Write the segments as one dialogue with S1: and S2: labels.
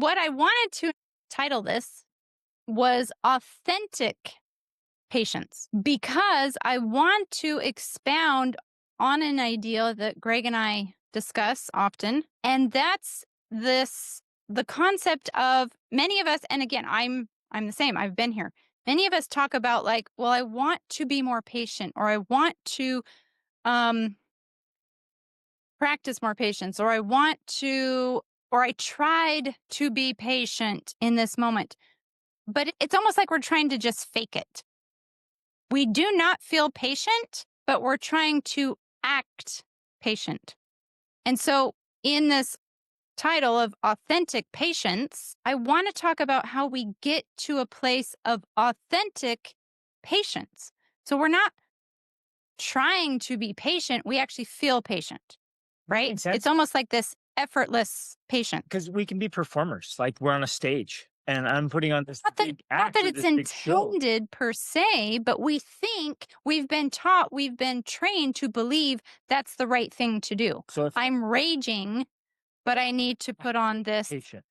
S1: what I wanted to title this was Authentic Patience, because I want to expound on an idea that Greg and I discuss often. And that's this the concept of many of us, and again, I'm the same. I've been here. Many of us talk about like, well, I want to be more patient, or I want to um practice more patience, or or I tried to be patient in this moment. But it's almost like we're trying to just fake it. We do not feel patient, but we're trying to act patient. And so, in this title of Authentic Patience, I want to talk about how we get to a place of authentic patience. So, we're not trying to be patient, we actually feel patient,
S2: That
S1: right?
S2: makes
S1: It's
S2: sense
S1: almost like this effortless patience.
S2: because we can be performers. Like we're on a stage and I'm putting on this
S1: Not that
S2: big
S1: not
S2: act
S1: that
S2: or
S1: it's
S2: this big show.
S1: intended per se, but we think we've been taught, we've been trained to believe that's the right thing to do.
S2: So if
S1: I'm raging, but I need to put on this
S2: patient.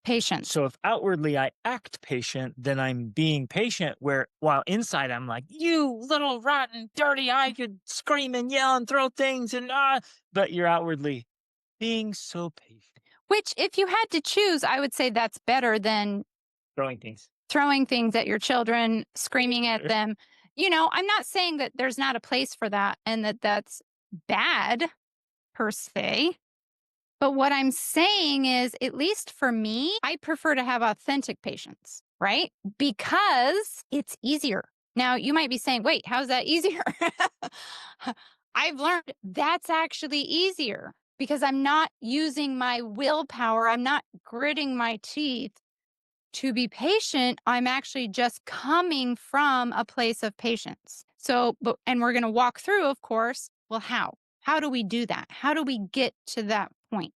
S1: patience.
S2: So if outwardly I act patient, then I'm being patient where while inside I'm like, you little rotten dirty, I could scream and yell and throw things and but you're outwardly being so patient,
S1: Which, if you had to choose, I would say that's better than
S2: throwing things.
S1: throwing things at your children, screaming at them. I'm not saying that there's not a place for that and that that's bad per se. But what I'm saying is, at least for me, I prefer to have authentic patience, right? Because it's easier. Now, you might be saying, wait, how's that easier? I've learned that's actually easier because I'm not using my willpower. I'm not gritting my teeth to be patient. I'm actually just coming from a place of patience. And we're going to walk through, of course, well, how? How do we do that? How do we get to that point?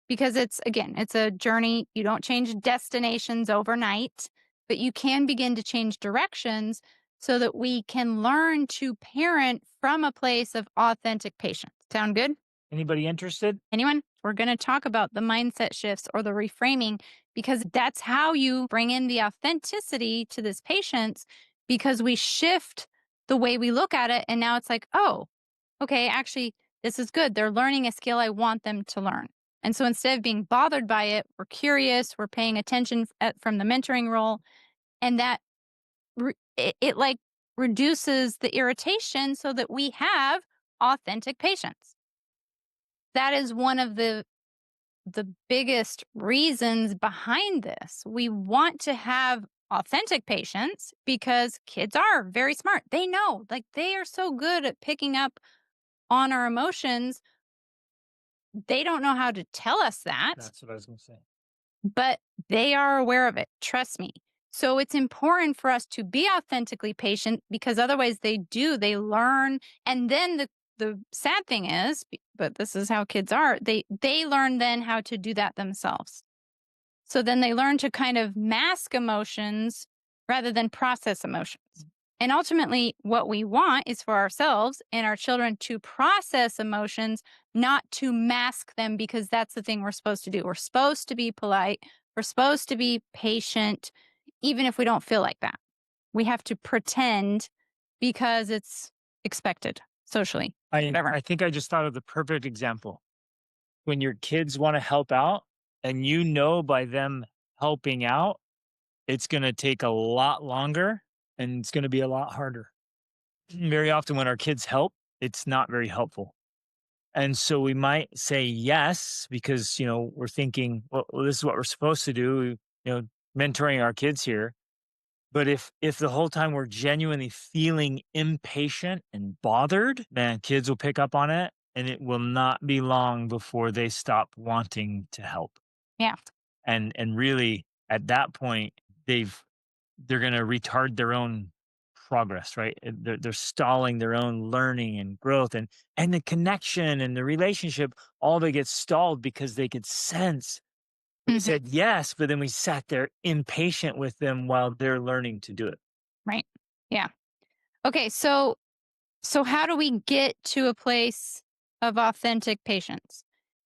S1: Because it's a journey. You don't change destinations overnight, but you can begin to change directions so that we can learn to parent from a place of authentic patience. Sound good?
S2: Anybody interested?
S1: Anyone? We're going to talk about the mindset shifts or the reframing, because that's how you bring in the authenticity to this patience, because we shift the way we look at it. And now it's like, oh, okay, actually, this is good. They're learning a skill I want them to learn. And so instead of being bothered by it, we're curious, we're paying attention from the mentoring role. And it like reduces the irritation so that we have authentic patience. That is one of the biggest reasons behind this. We want to have authentic patience because kids are very smart. They know, like they are so good at picking up on our emotions. They don't know how to tell us that,
S2: That's what I was going to say.
S1: but they are aware of it. Trust me. So it's important for us to be authentically patient, because otherwise they learn. And then the sad thing is, but this is how kids are, they learn then how to do that themselves. So then they learn to kind of mask emotions rather than process emotions. And ultimately, what we want is for ourselves and our children to process emotions, not to mask them, because that's the thing we're supposed to do. We're supposed to be polite. We're supposed to be patient, even if we don't feel like that. We have to pretend because it's expected socially, whatever.
S2: I think I just thought of the perfect example. When your kids want to help out and you know by them helping out, it's going to take a lot longer and it's going to be a lot harder. Very often when our kids help, it's not very helpful. And so we might say yes because, we're thinking, well, this is what we're supposed to do, mentoring our kids here. But if the whole time we're genuinely feeling impatient and bothered, man, kids will pick up on it and it will not be long before they stop wanting to help.
S1: Yeah.
S2: And really at that point, they're going to retard their own progress, right? They're stalling their own learning and growth and the connection and the relationship, all they get stalled because they could sense we
S1: Mhm.
S2: said yes, but then we sat there impatient with them while they're learning to do it.
S1: Right. Yeah. Okay. So how do we get to a place of authentic patience?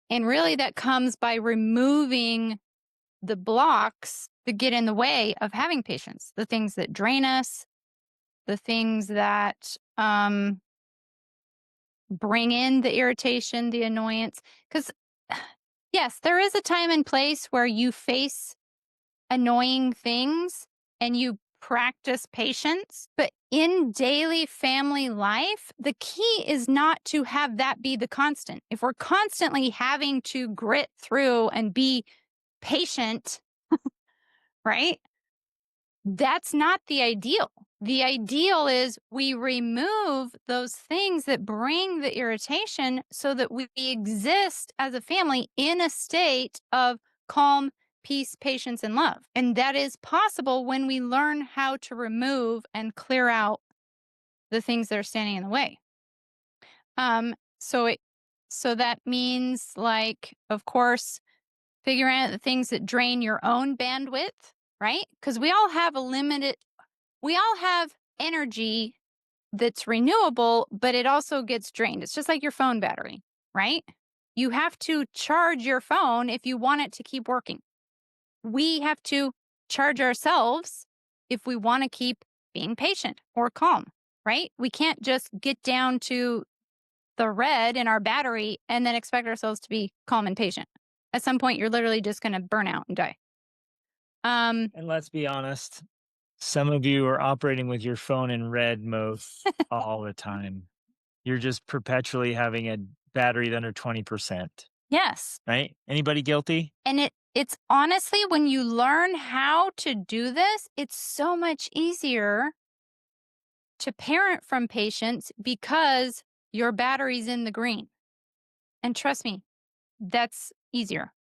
S1: And really that comes by removing the blocks that get in the way of having patience, the things that drain us, the things that bring in the irritation, the annoyance. Because, yes, there is a time and place where you face annoying things and you practice patience. But in daily family life, the key is not to have that be the constant. If we're constantly having to grit through and be patient, right? That's not the ideal. The ideal is we remove those things that bring the irritation so that we exist as a family in a state of calm, peace, patience, and love. And that is possible when we learn how to remove and clear out the things that are standing in the way. Um, so it so that means like, of course, figuring out the things that drain your own bandwidth, right? Because we all have energy that's renewable, but it also gets drained. It's just like your phone battery, right? You have to charge your phone if you want it to keep working. We have to charge ourselves if we want to keep being patient or calm, right? We can't just get down to the red in our battery and then expect ourselves to be calm and patient. At some point, you're literally just going to burn out and die. Um,
S2: And let's be honest, some of you are operating with your phone in red mode all the time. You're just perpetually having a battery under 20%,
S1: yes.
S2: right? Anybody guilty?
S1: And it's honestly, when you learn how to do this, it's so much easier to parent from patience because your battery's in the green. And trust me, that's easier.